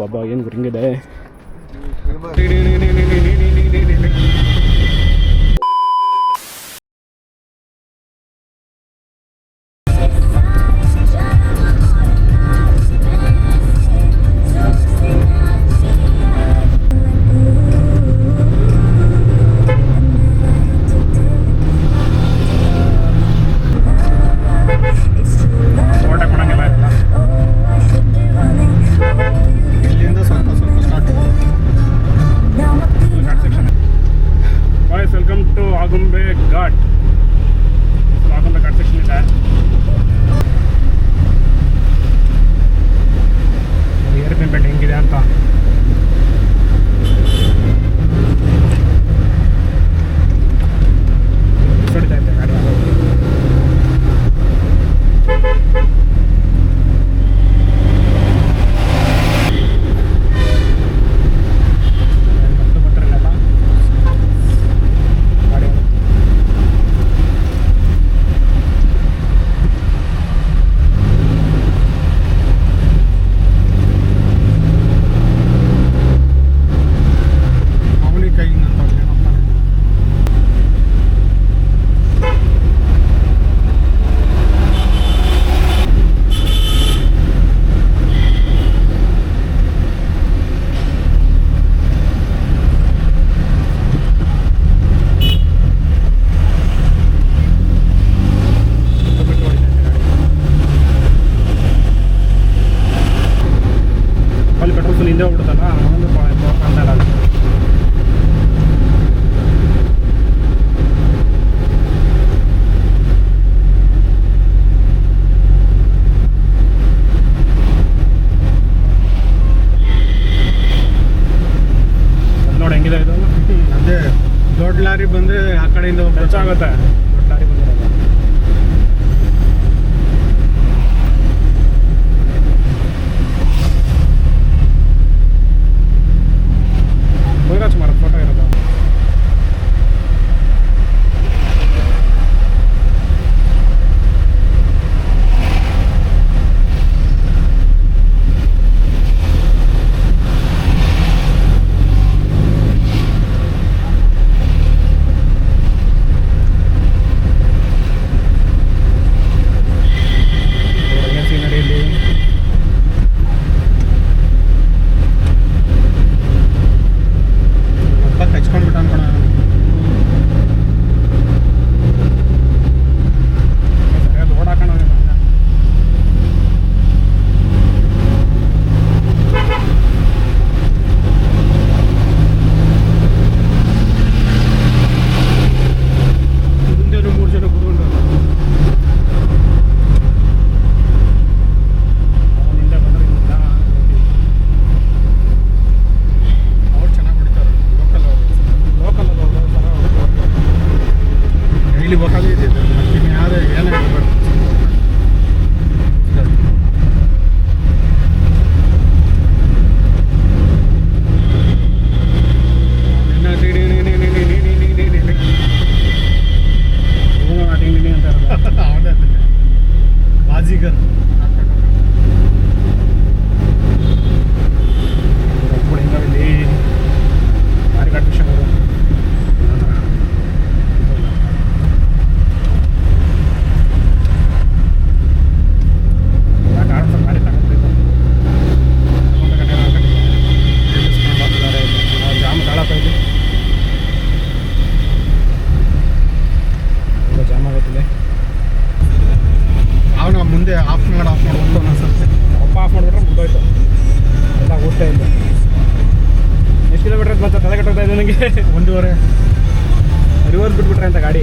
ಬಾಬಾ ಏನು ಹಿಂಗಿದೆ. Welcome to Agumbe ghat. Agumbe ghat section ಇದೆ. ಏರ್ಪಿನ್ ಬೆಡ್ ಹೆಂಗಿದೆ ಅಂತ ಹೊಡಿತಾ ಇದ್ದೆ ಗಾಡಿ. ಹಿಂದೆ ಹೋಗ್ಬಿಡ್ತಲ್ಲ ಒಂದು ಕಾಣ್ತಾ ಇಲ್ಲ. ನೋಡಿ ಹೆಂಗಿದೆ ಇದು. ಅದೇ ದೊಡ್ಡ ಲಾರಿ ಬಂದರೆ ಆ ಕಡೆಯಿಂದ ಹೆಚ್ಚಾಗುತ್ತೆ. ದೊಡ್ಡ ಲಾರಿ ಬಂದಿರೋದು ಮುರುಘಾಚ್ ಫೋಟೋ ಇರೋದು. ಸೀನರಿಯಲ್ಲಿ ಹಚ್ಕೊಂಡ್ಬಿಟ್ಟು ಅನ್ಕೋಣ. ರೋಡ್ ಹಾಕೋಣ. ಮುಂದೆ 3 ಜನ ಕೂತ್ಕೊಂಡು ಹಿಂದೆ ಬಂದ್ರೆ ಅವ್ರು ಚೆನ್ನಾಗಿ ಹೊಡಿತಾರೆ. ಲೋಕಲ್ ಡೈಲಿ ಬೇಕಾಗಿದೆ. ಯಾರು ಏನೇ ಬಾಜಿಗರ್ ಹಿಂಗಾವಿಲ್ಲಿ ಭಾರಿ ಘಾಟ್ ವಿಷಯ ಅವರು. ಭಾರಿ ತಗೊಂಡಿದ್ದು ಜಾಮ್ ಕಾಳಪ್ಪ. ಇಲ್ಲಿ ಜಾಮ್ ಆಗುತ್ತಿದೆ. ಅವನು ಮುಂದೆ ಆಫ್ ಮಾಡಿ ಹೋಗ್ತಾವ ಅನ್ಸುತ್ತೆ. ಒಬ್ಬ ಆಫ್ ಮಾಡಿಬಿಟ್ರೆ ಮುಗ್ದೋಯ್ತು. ಎಲ್ಲ ಓದ್ತಾ ಇಲ್ಲ. ಎಷ್ಟು ಕಿಲೋಮೀಟರ್ ಮತ್ತೆ ತಲೆ ಕಟ್ಟೋಗ್ತಾ ಇದೆ ನನಗೆ. 1.5 ರಿವರ್ಸ್ ಬಿಟ್ಬಿಟ್ರೆ ಅಂತ ಗಾಡಿ.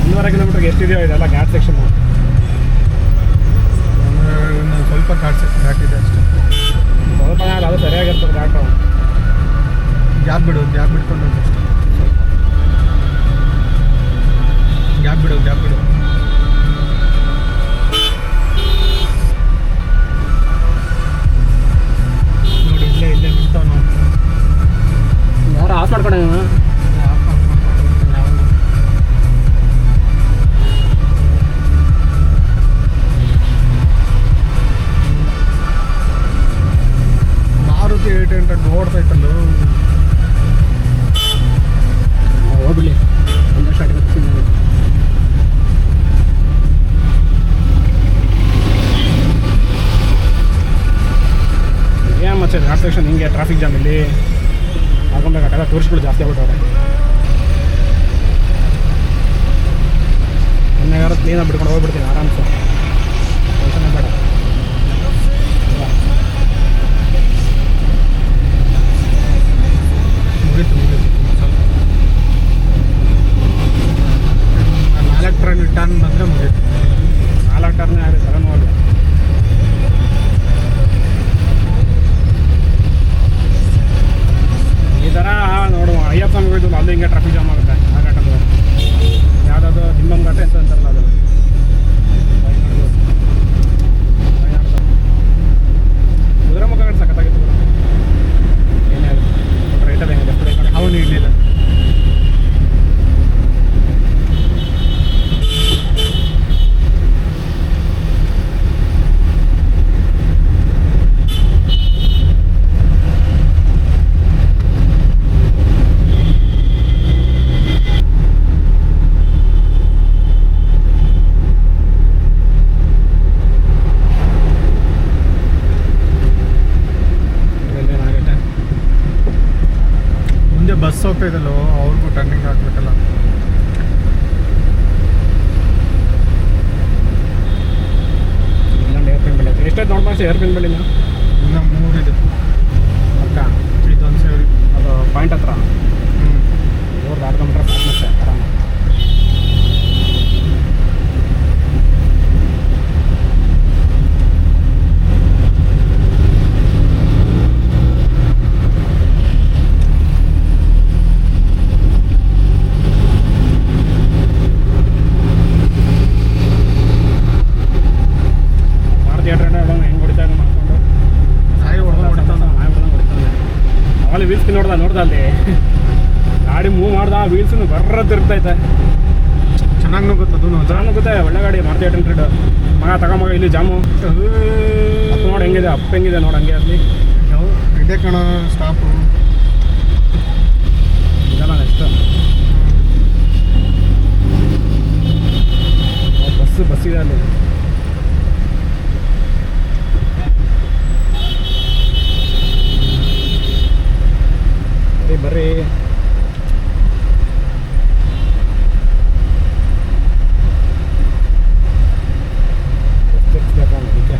1.5 ಕಿಲೋಮೀಟರ್ಗೆ ಎಷ್ಟಿದೆಯೋ ಇದೆಲ್ಲ ಘಾಟ್ ಸೆಕ್ಷನ್. ಸ್ವಲ್ಪ ಘಾಟ್ ಇದೆ ಅಷ್ಟೇ. ಸ್ವಲ್ಪ ಅದು ಸರಿಯಾಗಿರ್ತದೆ ಘಾಟು. ಗ್ಯಾಪ್ ಬಿಟ್ಕೊಂಡು ಅಷ್ಟೇ. ಗ್ಯಾಪ್ ಬಿಡು ನೋಡಿ. ಇಲ್ಲೇ ನಿಂತಾವ ನಾವು. ಯಾರು ಆಫ್ ಮಾಡ್ಕೊಂಡ ಮಾರುತಿ 800 ಓಡ್ತೈತಲ್ಲ. ಹೋಗ್ಬಿಡಿ ಒಂದು ಸ್ಟಾರ್ಟ್ ಏನು ಮತ್ತೆ ಘಾಟ್ ಸೆಕ್ಷನ್ ಹಿಂಗೆ ಟ್ರಾಫಿಕ್ ಜಾಮ್ ಇಲ್ಲಿ ಆಗೋಬೇಕಾಗಲ್ಲ. ಟೂರಿಸ್ಟ್ಗಳು ಜಾಸ್ತಿ ಆಗ್ಬಿಟ್ಟವ್ರೆ. ಮೊನ್ನೆಗಾರ ಕ್ಲೀನಾಗಿ ಬಿಡ್ಕೊಂಡು ಹೋಗ್ಬಿಡ್ತೀನಿ ಆರಾಮ್ಸೆ, ಟೆನ್ಷನ್ ಬೇಡ. ಮುಗೀತು ಸ್ವಲ್ಪ 4 ಟರ್ನ್ ಬಂದರೆ ಮುಗೀತು. 4 ಟರ್ನೇ ಆಗಿದೆ ತಲೆನೋವು. ಈ ಥರ ನೋಡುವ ಅಯ್ಯಪ್ಪ ಸ್ವಾಮಿ ಹೋಯ್ತು ಅಲ್ಲಿ ಹಿಂಗೆ ಟ್ರಾಫಿಕ್ ಜಾಮ್ ಆಗುತ್ತೆ. ಆ ಘಾಟಲ್ಲಿ ಯಾವುದಾದ್ರು ದಿಮ್ಮಂ ಘಾಟ ಅಂತ ಅಂತಾರಲ್ಲ ಅದು ಕುದುರೆ ಮುಖ ಘಾಟ ಸಖತ್ತಾಗಿತ್ತು. ಏನೇ ಅದು ರೈಟಲ್ಲಿ ಹೆಂಗಿದೆ ಲೆಫ್ಟ್ ರೈಟ್ ಅವನು ಇರಲಿಲ್ಲ. ಬಸ್ ಹೋಗ್ತಾಯಿದ್ದಲ್ಲೋ ಅವ್ರಿಗೂ ಟರ್ನಿಂಗ್ ಹಾಕ್ಬೇಕಲ್ಲ. ಇಲ್ಲಾಂಡು ಏರ್ಪಿನ್ ಬೆಳೆ ಎಷ್ಟಾಯ್ತು ನೋಡಿ ಏರ್ಪಿನ್ ಬೆಳೆ ಇನ್ನು 3 ಇದೆ ಅಕ್ಕ. ಇದೊಂದು ಸೇರಿ ಅದು ಪಾಯಿಂಟ್ ಹತ್ರ 1/2 ಕಿಲೋಮೀಟ್ರ್ ಸಾಕು ಮತ್ತೆ ಆರಾಮ. ಅಲ್ಲಿ ವೀಲ್ಸ್ ನೋಡ್ದ ಅಲ್ಲಿ ಗಾಡಿ ಮೂವ್ ಮಾಡ್ದ ವೀಲ್ಸ್ನು ಬರ್ರದ್ದಿರ್ತೈತೆ. ಚೆನ್ನಾಗಿ ನುಗ್ಗುತ್ತದು ಚೆನ್ನಾಗಿ ನುಗ್ಗುತ್ತೆ. ಒಳ್ಳೆ ಗಾಡಿ ಮಾರುತಿ 800. ಮಗ ತಗೊಂಬಗ ಇಲ್ಲಿ ಜಾಮು ಅಪ್ ನೋಡಿ ಹೆಂಗಿದೆ, ಅಪ್ ಹೆಂಗಿದೆ ನೋಡಿ ಹಂಗೆ ಅಲ್ಲಿ ಇದೇ ಕಣ ಸ್ಟಾಪು ಇದಲ್ಲ ನೆಕ್ಸ್ಟ್ ಬಸ್ ಇದೆ ಅಲ್ಲಿ. ಬರ್ರಿ ಅದಕ್ಕೆ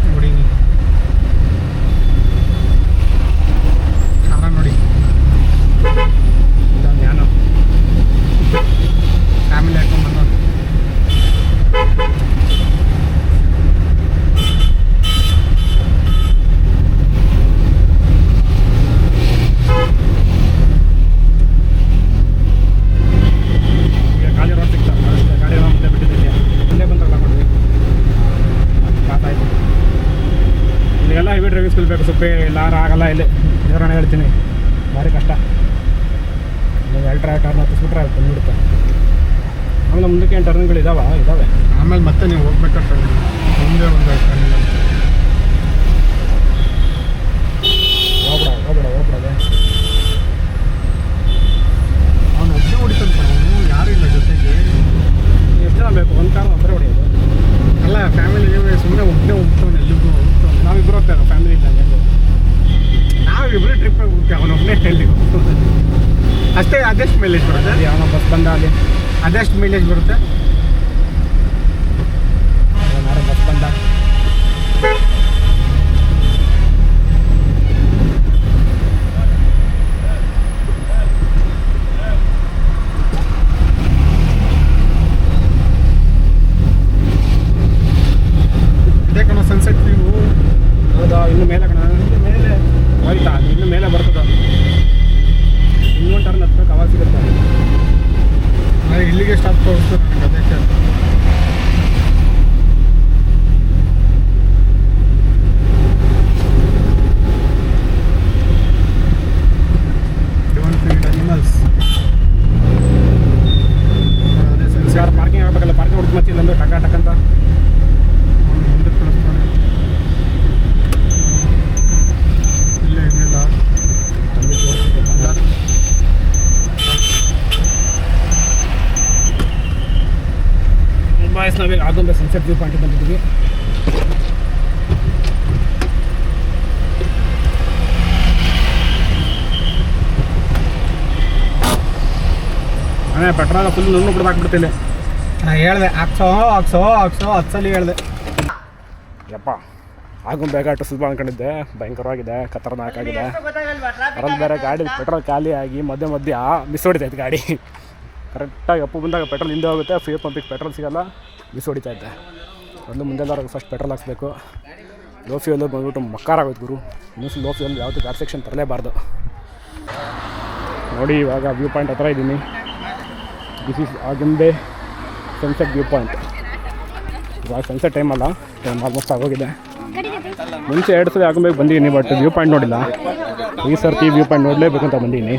ನೋಡಿ ಕಾರಣ ನೋಡಿ ನಾನು ಫ್ಯಾಮಿಲಿ ಹಾಕೊಂಡ್ಬಂದು ಹೆವಿ ಡ್ರೈವಿಂಗ್ ಸ್ಕಿಲ್ ಬೇಕು. ಸುಪ್ಪೆ ಎಲ್ಲಾರು ಆಗಲ್ಲ ಇಲ್ಲಿ ದೇವರನ್ನ ಹೇಳ್ತೀನಿ, ಭಾರಿ ಕಷ್ಟ. ಎಲ್ಟ್ರಾ ಟರ್ನ್ ಹತ್ತಿಸ್ಬಿಟ್ರೆ ಆಗುತ್ತೆ ನೀಡುತ್ತೆ. ಆಮೇಲೆ ಮುಂದಕ್ಕೆ ಏನು ಟರ್ನ್ಗಳು ಇದ್ದಾವೆ. ಆಮೇಲೆ ಮತ್ತೆ ನೀವು ಹೋಗ್ಬೇಕಾಗ್ತದೆ ಮುಂದೆ ಒಂದು ಟರ್ನಿಂಗ್ ಹೋಗ್ಬಿಡೋದೆ. ಅವನು ಒಬ್ಬನೇ ಹೊಡಿತಾನೆ, ಅವನು ಯಾರೂ ಇಲ್ಲ ಜೊತೆಗೆ. ಎಷ್ಟು ಜನ ಬೇಕು? ಒಂದು ಕಾರ್ ಒಬ್ಬರೇ ಹೊಡೆಯೋದು ಅಲ್ಲ, ಫ್ಯಾಮಿಲಿ ಸುಮ್ಮನೆ ಒಬ್ಬನೇ ಹೋಗ್ತಾನೆ ಎಲ್ಲಿಗೂ ಹೋಗ್ತಾನೆ. ನಾವಿಬ್ಬರು ಹೋಗ್ತೇವೆ ಫ್ಯಾಮಿಲಿ ಇದ್ದಂಗೆ. ನಾವಿಬ್ಬರು ಟ್ರಿಪ್ಪಿಗೆ ಹೋಗ್ತೇವೆ, ಅವನೊಬ್ಬನೇ ಎಲ್ಲಿಗೆ ಹೋಗ್ತಾನೆ ಅಷ್ಟೇ. ಅದೆಷ್ಟು ಮೈಲೇಜ್ ಬರುತ್ತೆ? ಅವನ ಬಸ್ ಬಂದ ಅಲ್ಲಿ ಅದೆಷ್ಟು ಮೈಲೇಜ್ ಬರುತ್ತೆ? ಬಸ್ ಬಂದ ಇದೇ ಕಣ ಸನ್ಸೆಟ್ ವ್ಯೂ. ಹೌದಾ? ಇನ್ನು ಮೇಲೆ ಕಣ, ಮೇಲೆ ಹೋಯ್ತಾ? ಇನ್ನು ಮೇಲೆ ಬರ್ತದ. ಇನ್ನೊಂದು ಟರ್ನ್ ಹತ್ಬೇಕು, ಅವಾಗ ಸಿಗುತ್ತೆ. ಇಲ್ಲಿಗೆ ಸ್ಟಾಪ್ ತೋರಿಸ್ತು ನನಗೆ ಅದಕ್ಕೆ. Don't feed animals. ಒಂದು ಟಕ ಟಕ್ ಅಂತ ಅವ್ನು ಮುಂದಕ್ಕೆ ಕಳಿಸ್ತಾನೆ. ಇಲ್ಲೇ ಇದೆಯಲ್ಲ ಅಲ್ಲಿ ತೋರಿಸ್ತಿದ್ದೆ. ಬಾಯ್ಸ್ ನಾವೀಗ ಆಗುಂಬೆ ಸನ್ಸೆಟ್ ವ್ಯೂ ಪಾಯಿಂಟ್ ಬಂದಿದ್ದೀವಿ. ಅದೇ ಪೆಟ್ರೋಲ್ ಫುಲ್ ನುಣ್ಣು ಬಿಡ್ದು ಹಾಕ್ಬಿಡ್ತಿಲ್ಲ. ನಾನು ಹೇಳ್ದೆ ಹಾಕ್ಸೋ 10 ಸಲ ಹೇಳ್ದೆ. ಯಪ್ಪ ಆಗುಂಬೆ ಘಾಟ್ ಸ್ವಲ್ಪ ಅಂದ್ಕೊಂಡಿದ್ದೆ, ಭಯಂಕರವಾಗಿದೆ, ಖತರ್ನಾಕ್ ಆಗಿದೆ. ಅದ್ರಲ್ಲಿ ಬೇರೆ ಗಾಡಿ ಪೆಟ್ರೋಲ್ ಖಾಲಿ ಆಗಿ ಮಧ್ಯೆ ಮಿಸ್ ಹೊಡಿತೈತೆ ಗಾಡಿ. ಕರೆಕ್ಟಾಗಿ ಅಪ್ಪು ಬಂದಾಗ ಪೆಟ್ರೋಲ್ ಹಿಂದೆ ಹೋಗುತ್ತೆ, ಫ್ಯೂಲ್ ಪಂಪಿಗೆ ಪೆಟ್ರೋಲ್ ಸಿಗೋಲ್ಲ, ಮಿಸ್ ಹೊಡಿತೈತೆ. ಮೊದಲು ಮುಂದೆಲ್ಲರೂ ಫಸ್ಟ್ ಪೆಟ್ರೋಲ್ ಹಾಕ್ಸ್ಬೇಕು. ಲೋ ಫ್ಯೂಲು ಬಂದ್ಬಿಟ್ಟು ಮಕ್ಕಾರಾಗೋಯ್ತು ಗುರು. ಇನ್ನೂ ಲೋ ಫ್ಯೂಲ್ ಯಾವುದು ಗಾಡ್ ಸೆಕ್ಷನ್ ತರಲೇಬಾರ್ದು. ನೋಡಿ ಇವಾಗ ವ್ಯೂ ಪಾಯಿಂಟ್ ಹತ್ರ ಇದ್ದೀನಿ. This is Agumbe sunset view point. ಇವಾಗ ಸನ್ಸೆಟ್ ಟೈಮ್ ಅಲ್ಲ, ಟೈಮ್ ಆಲ್ಮೋಸ್ಟ್ ಆಗೋಗಿದೆ. ಮುಂಚೆ 2 ಸಲ ಆಗುಂಬೆಗೆ ಬಂದಿದ್ದೀನಿ, ಬಟ್ ವ್ಯೂ ಪಾಯಿಂಟ್ ನೋಡಿಲ್ಲ. ಈ ಸರ್ತಿ ವ್ಯೂ ಪಾಯಿಂಟ್ ನೋಡಲೇಬೇಕು ಅಂತ ಬಂದೀನಿ.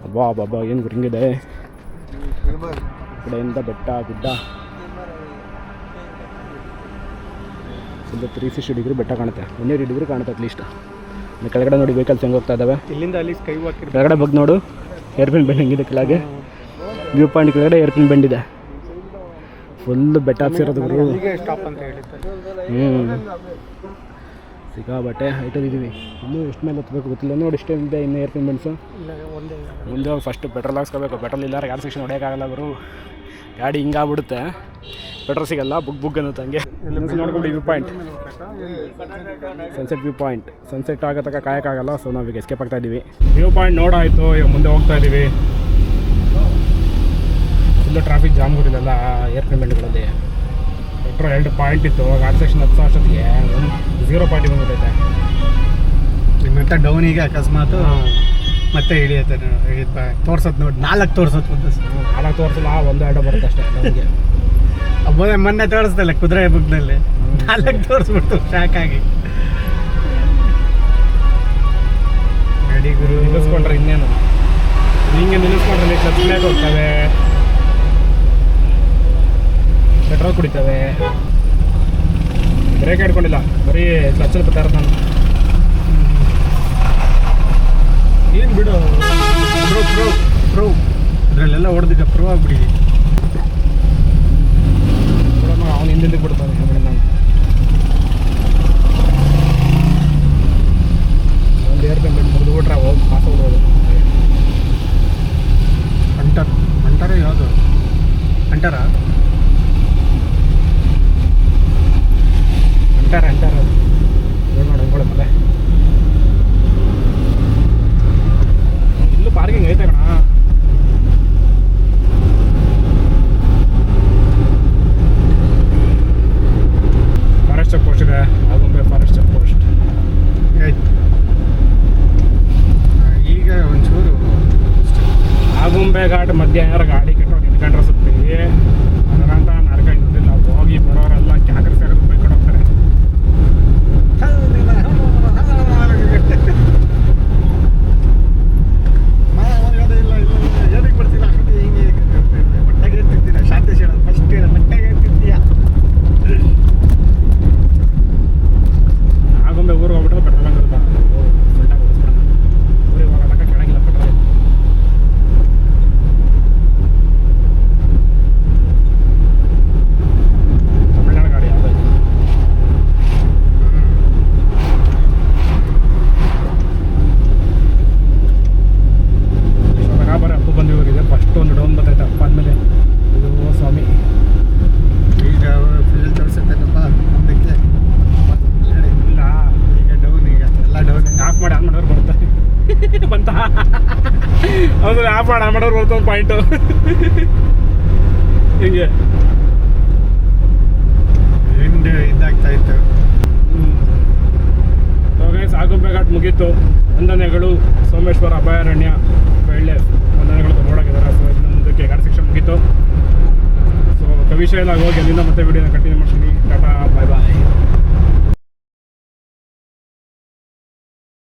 ಅಬ್ಬಾ ಏನು ಗುರಿಂಗಿದೆ. ಕಡೆಯಿಂದ ಬೆಟ್ಟ ಗುಡ್ಡ ಫುಲ್ಲು 360 ಡಿಗ್ರಿ ಬೆಟ್ಟ ಕಾಣುತ್ತೆ. 180 ಡಿಗ್ರಿ ಕಾಣುತ್ತೆ ಅಟ್ಲೀಸ್ಟ್. ಕೆಳಗಡೆ ನೋಡಿ ವೆಹಿಕಲ್ಸ್ ಹೆಂಗೆ ಹೋಗ್ತಾ ಇದ್ದಾವೆ. ಇಲ್ಲಿಂದ ಅಲ್ಲಿ ಸ್ಕೈ ವಾಕ್ ಕೆಳಗಡೆ ಬಗ್ಗೆ ನೋಡು, ಏರ್ಪಿನ್ ಬೆಂಡ್ ಹೆಂಗಿದೆ ಕೆಳಗೆ. ವ್ಯೂ ಪಾಯಿಂಟ್ ಕೆಳಗಡೆ ಏರ್ಪಿನ್ ಬೆಂಡ್ ಇದೆ. ಫುಲ್ಲು ಬೆಟ್ಟ ಹತ್ತಿರೋದು ಗುರು. ಸ್ಟಾಪ್ ಅಂತ ಹೇಳಿದ್ದಾರೆ. ಸಿಕ್ಕಾಬಟ್ಟೆ ಹೈಟಲ್ಲಿ ಇದ್ದೀವಿ. ಇನ್ನೂ ಎಷ್ಟು ಮೇಲೆ ಹತ್ತಬೇಕು ಗೊತ್ತಿಲ್ಲ. ನೋಡಿ ಇಷ್ಟೇ ಇದೆ ಇನ್ನು ಏರ್ಪಿನ್ ಬೆಂಡ್ಸು. ಮುಂದೆ ಹೋಗಿ ಫಸ್ಟ್ ಪೆಟ್ರೋಲ್ ಹಾಕ್ಸ್ಕೋಬೇಕು. ಪೆಟ್ರೋಲ್ ಇಲ್ಲಾರ ಗಾಡಿ ಸೆಕ್ಷನ್ ಹೊಡೆಯೋಕ್ಕಾಗಲ್ಲ ಗುರು. ಗಾಡಿ ಹಿಂಗಾಗ್ಬಿಡುತ್ತೆ, ಪೆಟ್ರೋಲ್ ಸಿಗಲ್ಲ, ಬುಗ್ ಅನ್ನುತ್ತೆ ಹಂಗೆ. ನೋಡ್ಕೊಂಡು view point, sunset view point. Sunset ಆಗೋ ತನಕ ಕಾಯೋಕ್ಕಾಗಲ್ಲ, ಸೊ ನಾವೀಗ ಎಸ್ಕೇಪ್ ಆಗ್ತಾ ಇದ್ದೀವಿ. ವ್ಯೂ ಪಾಯಿಂಟ್ ನೋಡಾಯಿತು, ಈಗ ಮುಂದೆ ಹೋಗ್ತಾ ಇದ್ದೀವಿ. ಫುಲ್ಲು ಟ್ರಾಫಿಕ್ ಜಾಮ್ ಗುರಿಲ್ಲ ಏರ್ಪಿನ್ ಬೆಂಡ್ಗಳಲ್ಲಿ. ಪೆಟ್ರೋಲ್ 2 ಪಾಯಿಂಟ್ ಇತ್ತು, ಗಾಡಿ ಸೆಕ್ಷನ್ ಹತ್ತು ಅಷ್ಟೊತ್ತಿಗೆ 0 ಪಾಯಿಂಟ್ ಬಂದ್ಬಿಟ್ಟೈತೆ. ಮತ್ತೆ ಡೌನಿಗೆ ಅಕಸ್ಮಾತ್ ಮತ್ತೆ ಇಳಿಯುತ್ತೆ. ತೋರ್ಸತ್ ನೋಡಿ 4 ತೋರ್ಸತ್. 4 ತೋರಿಸಲ್ಲ, 1-2 ಬರುತ್ತೆ ಅಷ್ಟೇ ನಮಗೆ. ಅಬ್ಬೇ ಮೊನ್ನೆ ತೋರಿಸ್ತಲ್ಲ ಕುದುರೆ ಬುಕ್ನಲ್ಲಿ 4 ತೋರಿಸ್ಬಿಡ್ತು ಶಾಕ್ ಆಗಿ. ಗಾಡಿ ಗುರು ನಿಲ್ಲಿಸ್ಕೊಂಡ್ರೆ ಇನ್ನೇನು, ಹಿಂಗೆ ನಿಲ್ಲಿಸ್ಕೊಂಡ್ರೆ ಕ್ಲಚ್ ಪ್ಲೇಟ್ ಹೋಗ್ತವೆ, ಪೆಟ್ರೋಲ್ ಕುಡಿತವೆ. ಬ್ರೇಕ್ ಹಿಡ್ಕೊಂಡಿಲ್ಲ, ಬರೀ ಕ್ಲಚ್ಚಲ್ಲಿ ಬರ್ತಾ ಇರೋದು ನಾನು. ಏನು ಬಿಡು ಪ್ರೋ ಇದರಲ್ಲೆಲ್ಲ ಹೊಡೆದಿದ್ದ ಪ್ರೋ ಆಗ್ಬಿಡಿ. ಅವನು ಹಿಂದೆ ಬಿಡ್ತಾನೆ ನಾನು. ಒಂದು ಏರ್ಪಿನ್ ಬೆಂಡ್ ಮುರಿದು ಬಿಟ್ರೆ ಹೋಗಿ ಪಾಸ್ ಹೋಗ್ಬೋದು. ಅಂಟಾರ ಯಾವುದು ಅಂಟಾರ ನೋಡಿ ಮತ್ತೆ ಇಲ್ಲೂ ಪಾರ್ಕಿಂಗ್ ಐತೆ ಕಣ. ಫಾರೆಸ್ಟ್ ಚೆಕ್ ಪೋಸ್ಟ್ ಇದೆ, ಆಗುಂಬೆ ಫಾರೆಸ್ಟ್ ಚೆಕ್ ಪೋಸ್ಟ್. ಈಗ ಒಂಚೂರು ಆಗುಂಬೆ ಘಾಟ್ ಮಧ್ಯ ಏನಾರು ಗಾಡಿ ಕೆಟ್ಟೋಗಿ ನಿಂತ್ಕೊಂಡ್ರೆ ಸುತ್ತಿ ಅದರಂತ ನರಕ ಇರೋದಿಲ್ಲ. ಹೋಗಿ ಬರೋರೆಲ್ಲ ಕ್ಯಾಕರ್ಸ್ ರೂಪಾಯಿ ಕೊಡೋಗ್ತಾರೆ. ಏನಕ್ಕೆ ಬರ್ತಿಲ್ಲ ಹಿಂಗೆ ಬಟ್ಟೆಗೆ ತಿಂತೀರ ಶಾಂತೇಶ್ ಹೇಳೋದು ಫಸ್ಟ್ ಹೇಳ ಬಟ್ಟೆಗೆ ತಿಂತೀಯ. ಆಗುಂಬೆ ಊರಿಗೆ ಹೋಗ್ಬಿಟ್ರೆ ಪೆಟ್ರೋಲ್ ಬಂದಿರುತ್ತೆ. ಫುಲ್ಟಾಗಿ ಓಡಿಸ್ಬಿಡೋಣ. ಊರಿಗೆ ಹೋಗೋ ತನಕ ಕೆಳಗಿಲ್ಲ ಪೆಟ್ರೋಲ್. ತಮಿಳ್ನಾಡು ಗಾಡಿ ಯಾವುದೋ ಬರೀ ಅಪ್ಪು ಬಂದಿವರಿಗೆ ಫಸ್ಟ್ ಒಂದು ಡೌನ್ ಬರ್ತೈತೆ. ಅಪ್ಪ ಆದಮೇಲೆ ಇದು ಸ್ವಾಮಿ ಈಗ ಫುಲ್ ತೋರಿಸುತ್ತಲ್ಲಪ್ಪ ಅದಕ್ಕೆ ಇಲ್ಲ. ಈಗ ಡೌನ್, ಈಗ ಎಲ್ಲ ಡೌನ್. ಆಫ್ ಮಾಡಿ ಆನ್ ಮಾಡೋರು ಬರುತ್ತೆ ಬಂತ. ಹೌದು, ಆಫ್ ಮಾಡಿ ಆನ್ ಮಾಡೋರು ಬರುತ್ತೆ ಒಂದು ಪಾಯಿಂಟು ಹಿಂಗೆ ಎಂಡ್ ಇದಾಗ್ತಾ ಇತ್ತು. ಆಗುಂಬೆ ಘಾಟ್ ಮುಗೀತು. ವಂದನೆಗಳು ಸೋಮೇಶ್ವರ ಅಭಯಾರಣ್ಯ ಒಳ್ಳೆ ವಂದನೆಗಳು ತಗೊಂಡೋಗಿದ್ದಾರೆ. ಸೊ ಇನ್ನು ಮುಂದಕ್ಕೆ ಗಾಡಿ ಸೆಕ್ಷನ್ ಮುಗೀತು. ಸೊ ಕವಿಶೈಲಾಗಿ ಹೋಗಿ ಅಲ್ಲಿಂದ ಮತ್ತೆ ವಿಡಿಯೋನ ಕಂಟಿನ್ಯೂ ಮಾಡ್ತೀನಿ. ಟಾಟಾ, ಬಾಯ್ ಬಾಯ್.